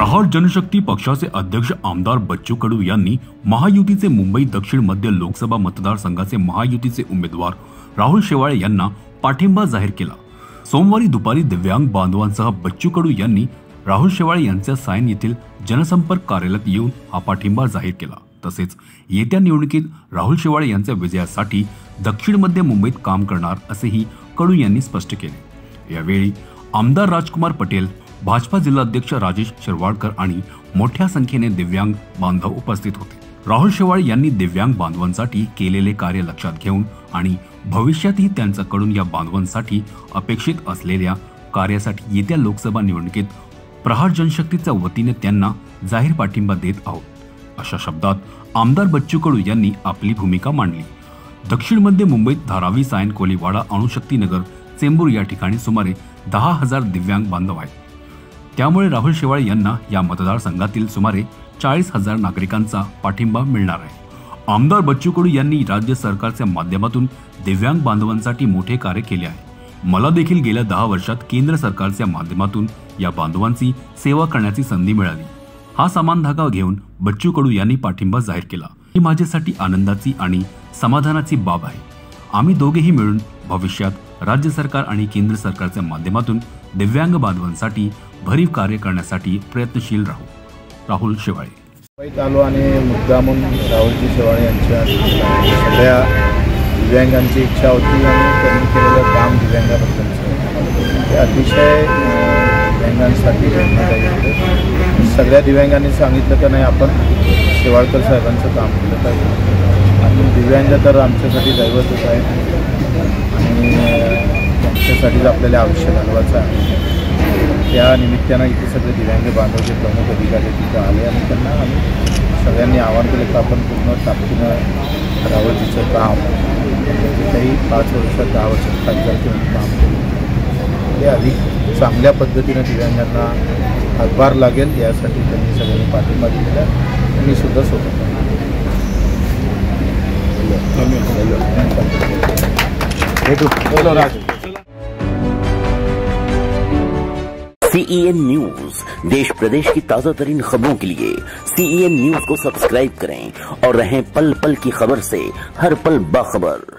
प्रहार जनशक्ती पक्षाचे अध्यक्ष आमदार बच्चू कडू यांनी महायुतीचे मुंबई दक्षिण मध्य लोकसभा मतदारसंघाचे महायुतीचे उमेदवार राहुल शेवाळे यांना पाठिंबा जाहीर केला। सोमवारी दुपारी दिव्यांग बांधवांसह बच्चू कडू यांनी राहुल शेवाळे यांच्या सायन येथील जनसंपर्क कार्यालयात येऊन हा पाठिंबा जाहीर केला। तसेच येत्या निवडणुकीत राहुल शेवाळे यांच्या विजयासाठी दक्षिण मध्य मुंबईत काम करणार असेही कडू यांनी स्पष्ट केले। यावेळी आमदार राजकुमार पटेल, भाजपा जिल्हाध्यक्ष राजेश शिरवाडकर आणि मोठ्या संख्येने दिव्यांग बांधव उपस्थित होते। राहुल शेवाळे यांनी दिव्यांग बांधवांसाठी केलेले कार्य लक्षात घेऊन आणि भविष्यातही त्यांच्याकडून या बांधवांसाठी अपेक्षित असलेल्या कार्यासाठी येत्या लोकसभा निवडणुकीत प्रहार जनशक्तीच्या वतीने त्यांना जाहीर पाठिंबा देत आहोत, अशा शब्दात आमदार बच्चू कडू यांनी आपली भूमिका मांडली। दक्षिण मध्य मुंबईत धारावी, सायन, कोलीवाडा, अणुशक्तीनगर, चेंबूर या ठिकाणी सुमारे 10,000 दिव्यांग बांधव आहेत। त्यामुळे राहुल शेवाळे यांना या मतदारसंघातील सुमारे 40,000 नागरिकांचा पाठिंबा मिळणार आहे। आमदार बच्चू कडू यांनी राज्य सरकारच्या माध्यमातून दिव्यांग बांधवांसाठी मोठे कार्य केले आहे। मला देखील गेल्या 10 वर्षात केंद्र सरकारच्या माध्यमातून या बांधवांची सेवा करण्याची संधी मिळाली। हा समान धागा घेऊन बच्चू कडू यांनी पाठिंबा जाहीर केला। ही माझ्यासाठी आनंदाची आणि समाधानाची बाब आहे। आम्ही दोघेही मिळून भविष्यात राज्य सरकार आणि केंद्र सरकारच्या माध्यमातून दिव्यांग बांधवांसाठी भरीव कार्य करण्यासाठी प्रयत्नशील राहू। राहुल शेवाळे। मुंबईत आलो आणि मुद्दामून राहुलजी शेवाळे यांच्या सगळ्या दिव्यांगांची इच्छा होती आणि त्यांनी केलेलं काम दिव्यांगाबद्दलचं ते अतिशय दिव्यांगांसाठी करण्यात येतं। सगळ्या दिव्यांगांनी सांगितलं की नाही, आपण शेवाळकर साहेबांचं काम केलं पाहिजे आणि दिव्यांग तर आमच्यासाठी दैवतच आहे आणि त्यांच्यासाठीच आपल्याला आयुष्य घालवायचं आहे। त्या निमित्तानं इथे सगळे दिव्यांग बांधव जे प्रमुख अधिकारी तिथं आले आणि त्यांना आम्ही सगळ्यांनी आवाहन केलं की आपण पूर्ण ताकदीनं राहुलजीचं काम तिथेही 5 वर्षात 10 वर्षात खासदार घेऊन काम केलं ते अधिक चांगल्या पद्धतीनं दिव्यांगांना हातभार लागेल यासाठी त्यांनी सगळ्यांनी पाठिंबा दिलेला त्यांनी सुद्धा सोबत CEN न्यूज, देश प्रदेश की ताजा तरीन खबरों के लिए CEN न्यूज को सब्सक्राइब करें और रहें पल पल की खबर से हर पल बाखबर।